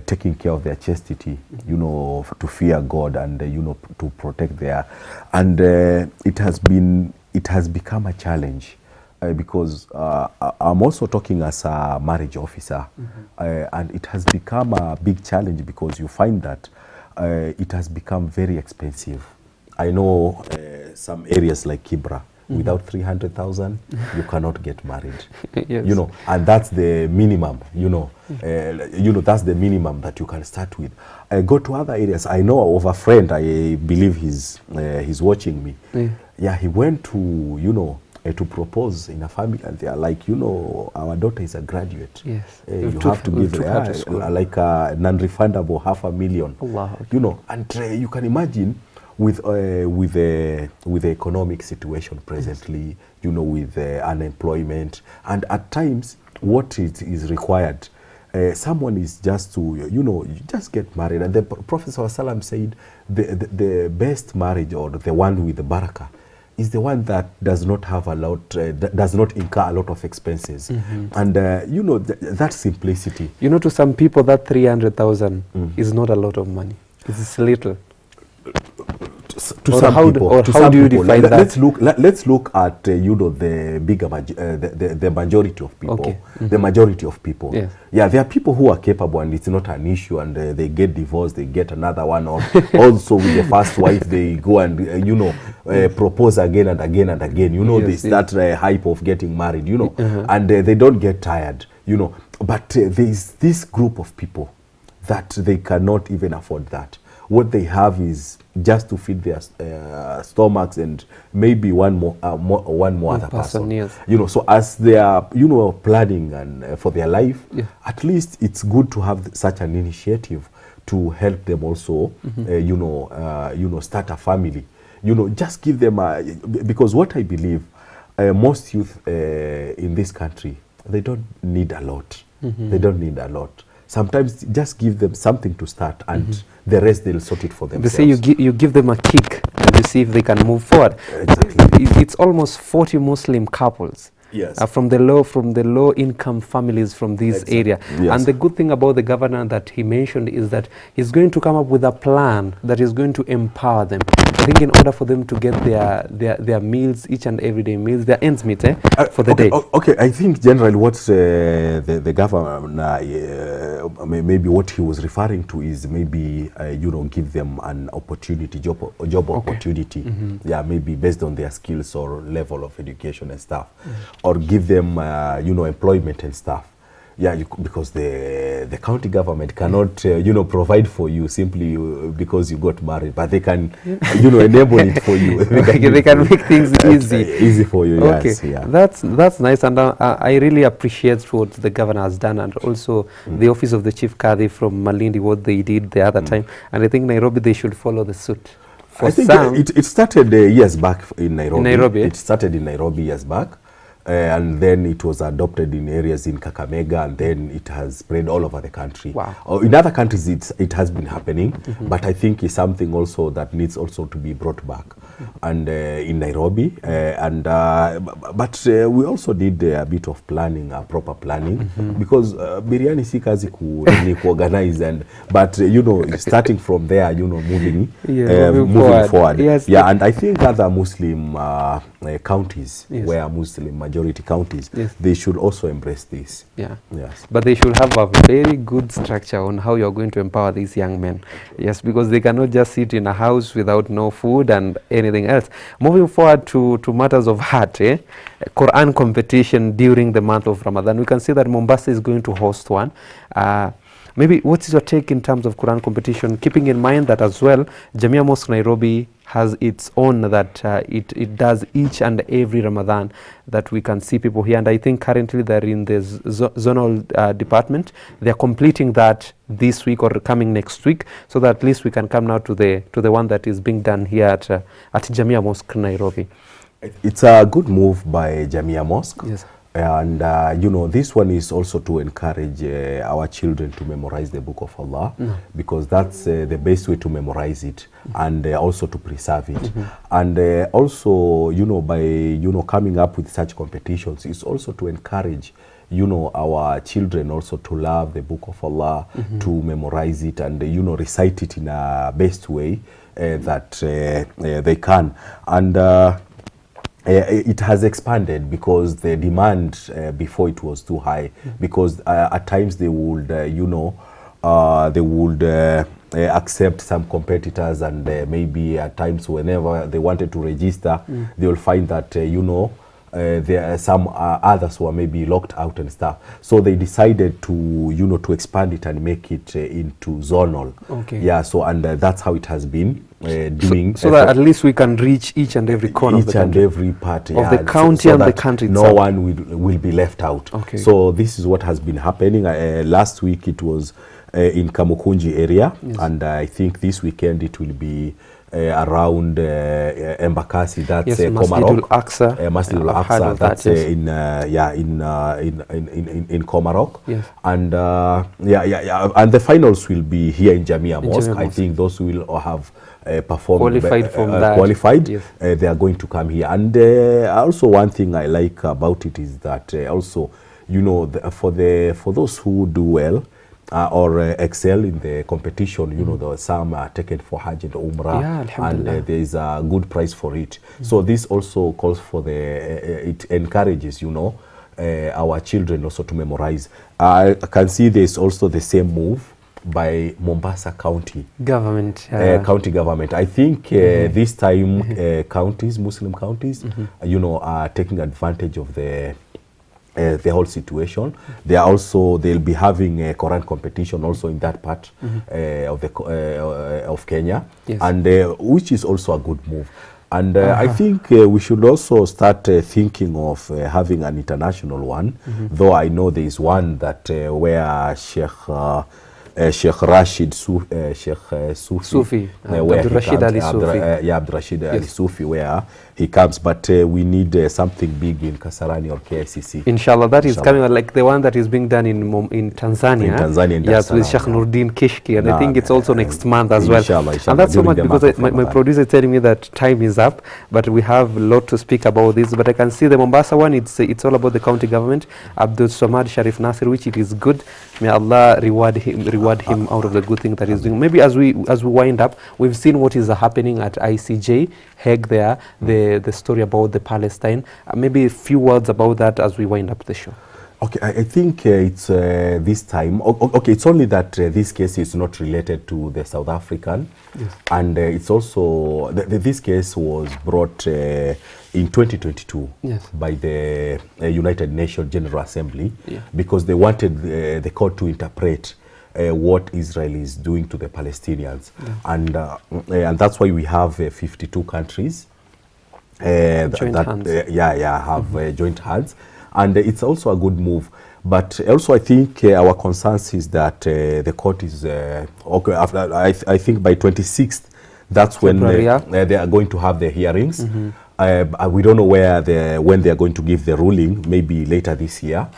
D: taking care of their chastity, to fear God and, to protect their, and it has become a challenge because I'm also talking as a marriage officer, and it has become a big challenge because you find that it has become very expensive. I know some areas like Kibra, without 300,000, you cannot get married.
J: Yes.
D: And that's the minimum. That's the minimum that you can start with. I go to other areas. I know of a friend. I believe he's watching me. Yeah, he went to to propose in a family, and they are like, our daughter is a graduate.
J: Yes.
D: You have to give her like a non-refundable $500,000.
J: Allah.
D: And you can imagine. With the economic situation presently, with unemployment, and at times what is required, someone is just to, you just get married. And the Prophet ﷺ said the best marriage, or the one with the barakah, is the one that does not have a lot, does not incur a lot of expenses. And that simplicity.
J: To some people that 300,000 is not a lot of money. It's little.
D: To
V: or
D: some
V: how
D: people,
V: or
D: to
V: how
D: some
V: do you
D: people.
V: define that?
D: Let's look at the bigger the majority of people.
V: Okay.
D: The majority of people.
V: Yes.
D: Yeah, there are people who are capable and it's not an issue, and they get divorced, they get another one, or also with the first wife they go and propose again and again and again.
V: Yes,
D: that hype of getting married. And they don't get tired. But there is this group of people that they cannot even afford that. What they have is just to feed their stomachs and maybe one more other person.
V: Yes.
D: So as they are planning and for their life, at least it's good to have such an initiative to help them also start a family. Just give them because what I believe, most youth in this country, they don't need a lot. They don't need a lot. Sometimes just give them something to start, and the rest they'll sort it for themselves.
V: They say you give them a kick and you see if they can move forward.
D: Exactly.
V: It's almost 40 Muslim couples.
D: Yes.
V: From the low income families from this area.
D: Yes.
V: And the good thing about the governor that he mentioned is that he's going to come up with a plan that is going to empower them. I think in order for them to get their meals, each and everyday meals, their ends meet for the day.
D: Okay, I think generally what the governor, maybe what he was referring to is maybe, give them an opportunity, job opportunity. Yeah, maybe based on their skills or level of education and stuff. Or give them, employment and stuff. Yeah, because the county government cannot, provide for you simply because you got married, but they can, enable it for you.
V: They can make things
D: easy for you.
V: Okay,
D: yes, yeah.
V: That's nice, and I really appreciate what the governor has done, and also the office of the chief Qadi from Malindi, what they did the other time, and I think Nairobi they should follow the suit.
D: I think it started years back in Nairobi.
V: Eh?
D: It started in Nairobi years back. And then it was adopted in areas in Kakamega, and then it has spread all over the country.
V: Wow.
D: In other countries, it has been happening, but I think it's something also that needs also to be brought back. And in Nairobi, but we also did a bit of planning, proper planning, because biryani si kazi organize, but starting from there, moving forward.
V: Yes.
D: Yeah, and I think other Muslim counties, where Muslim majority counties, they should also embrace this.
V: Yeah.
D: Yes.
V: But they should have a very good structure on how you're going to empower these young men. Yes, because they cannot just sit in a house without no food and anything else. Moving forward to matters of heart, Quran competition during the month of Ramadan. We can see that Mombasa is going to host one. Maybe what is your take in terms of Quran competition, keeping in mind that as well, Jamia Mosque Nairobi has its own that it does each and every Ramadan that we can see people here. And I think currently they're in the zonal department. They're completing that this week or coming next week, so that at least we can come now to the one that is being done here at Jamia Mosque Nairobi.
D: It's a good move by Jamia Mosque.
V: Yes.
D: And this one is also to encourage our children to memorize the Book of Allah, because that's the best way to memorize it, and also to preserve it. And also, by coming up with such competitions, it's also to encourage our children also to love the Book of Allah, to memorize it, and recite it in a best way that they can. And it has expanded because the demand before it was too high, because at times they would accept some competitors, and maybe at times whenever they wanted to register, they will find that there are some others who are maybe locked out and stuff. So they decided to expand it and make it into zonal.
V: Okay.
D: Yeah. So that's how it has been doing.
V: So that at least we can reach each and every corner of the country.
D: Each and every part
V: of the county and the country
D: no
V: itself.
D: one will be left out.
V: Okay.
D: So this is what has been happening. Last week it was in Kamukunji area, and I think this weekend it will be around Embakasi, that's Komarok. Masjid al-Aqsa, that's in Komarok.
V: Yes.
D: And and the finals will be here in Jamia Mosque. I think those who will have performed
V: qualified from that.
D: Qualified,
V: yes.
D: They are going to come here. And also one thing I like about it is that also, for those who do well, or excel in the competition. You know, there were some taken for Hajj and Umrah, and there is a good price for it. So this also calls for it encourages, you know, our children also to memorize. I can see there's also the same move by Mombasa County
V: government.
D: County government. I think this time counties, Muslim counties, you know, are taking advantage of the whole situation. They are also, they'll be having a Quran competition also in that part of Kenya, and which is also a good move. And I think we should also start thinking of having an international one, though I know there is one that where Sheikh Rashid Sufi,
V: Abdul Rashid Ali Sufi.
D: Abdul Rashid Ali Sufi, where he comes, but we need something big in Kasarani or KICC.
V: Inshallah, that is coming, like the one that is being done in Tanzania.
D: In Tanzania,
V: yes, with Sheikh Nurdin Kishki, and I think it's also next month as well.
D: Inshallah,
V: and that's so much because my producer is telling me that time is up, but we have a lot to speak about this. But I can see the Mombasa one, it's all about the county government, Abdul Samad Sharif Nasir, which it is good. May Allah reward him out of the good thing that he's doing. Maybe as we wind up, we've seen what is happening at ICJ Hague there, the story about the Palestine. Maybe a few words about that as we wind up the show.
D: Okay, I think it's this time. Okay, it's only that this case is not related to the South African, and it's also this case was brought in 2022 by the United Nations General Assembly because they wanted the court to interpret what Israel is doing to the Palestinians, and that's why we have 52 countries have joint hands, and it's also a good move. But also I think our concerns is that the court is okay after I think by 26th, that's when they are going to have the hearings. We don't know when they are going to give the ruling, maybe later this year.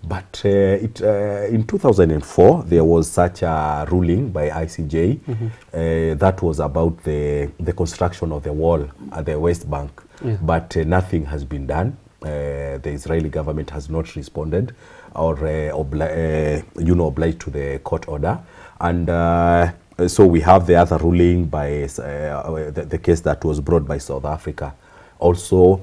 D: But in 2004, there was such a ruling by ICJ that was about the construction of the wall at the West Bank. But nothing has been done. The Israeli government has not responded or obliged to the court order. And so we have the other ruling by the case that was brought by South Africa. Also,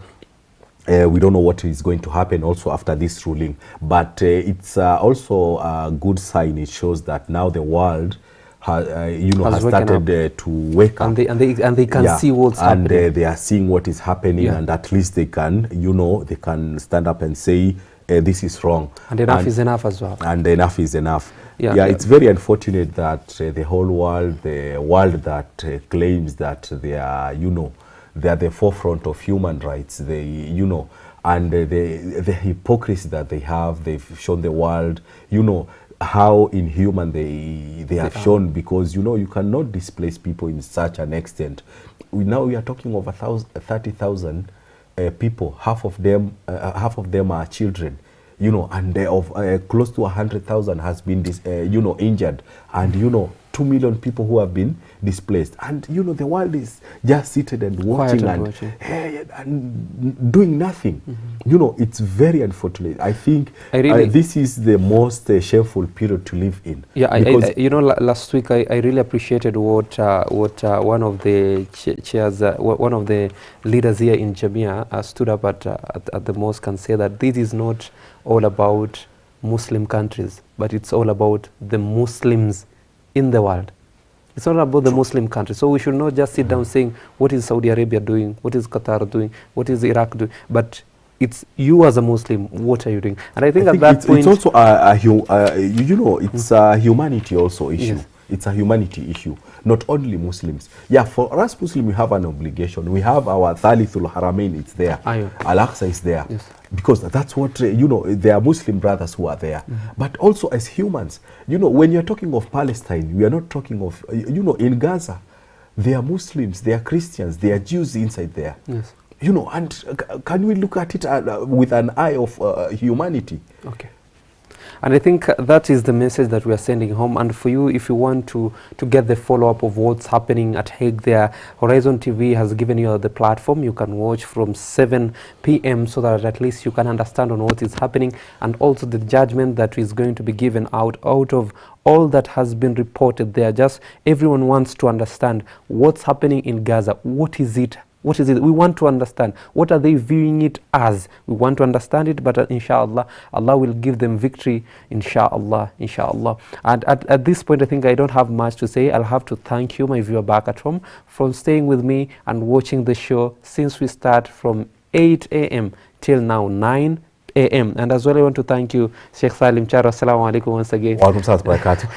D: we don't know what is going to happen also after this ruling, but it's also a good sign. It shows that now the world has started to wake up,
V: and they can see what's happening.
D: And they are seeing what is happening, and at least they can, they can stand up and say this is wrong.
V: And enough is enough as well.
D: And enough is enough. It's very unfortunate that the whole world, the world that claims that they are, they are the forefront of human rights. They, and the hypocrisy that they have, they've shown the world, how inhuman they have shown, because, you cannot displace people in such an extent. Now we are talking of 30,000 people. Half of them are children, and of close to 100,000 has been, injured, and 2 million people who have been displaced, and the world is just seated and watching and doing nothing. It's very unfortunate. I think this is the most shameful period to live in.
V: Last week I really appreciated what one of the chairs, one of the leaders here in Jamia stood up at the mosque and said that this is not all about Muslim countries, but it's all about the Muslims in the world. It's not about the Muslim countries. So we should not just sit down saying, what is Saudi Arabia doing? What is Qatar doing? What is Iraq doing? But it's you as a Muslim, what are you doing? And I think at that point...
D: It's also it's a humanity also issue. Yes. It's a humanity issue, not only Muslims. Yeah, for us Muslims, we have an obligation. We have our Thalithul Haramain, it's there. Al-Aqsa is there. Yes. Because that's what, there are Muslim brothers who are there. But also as humans, when you're talking of Palestine, we are not talking of, in Gaza, there are Muslims, there are Christians, there are Jews inside there.
V: Yes.
D: And can we look at it with an eye of humanity?
V: Okay. And I think that is the message that we are sending home. And for you, if you want to get the follow-up of what's happening at Hague there, Horizon TV has given you the platform. You can watch from 7 p.m. so that at least you can understand on what is happening, and also the judgment that is going to be given out of all that has been reported there. Just everyone wants to understand what's happening in Gaza. What is it? What is it? We want to understand. What are they viewing it as? We want to understand it, but inshallah, Allah will give them victory, inshallah, inshallah. And at this point, I think I don't have much to say. I'll have to thank you, my viewer back at home, for staying with me and watching the show since we start from 8 a.m. till now, 9 a.m. And as well, I want to thank you, Sh Salim Charo. Assalamu alaikum once again.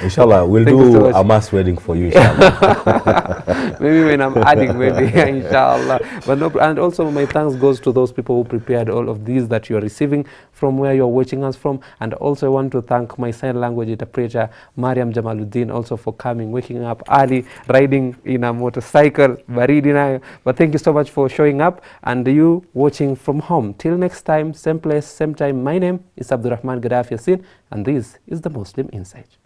D: Inshallah, we'll do a mass wedding for you, inshallah.
V: Maybe when I'm adding, maybe, inshallah. But no, and also my thanks goes to those people who prepared all of these that you are receiving from where you're watching us from. And also I want to thank my sign language interpreter, Mariam Jamaluddin, also for coming, waking up early, riding in a motorcycle, baridina. But thank you so much for showing up, and you watching from home. Till next time, same place, same time. My name is Abdurrahman Gadaffi Yassin, and this is the Muslim Insight.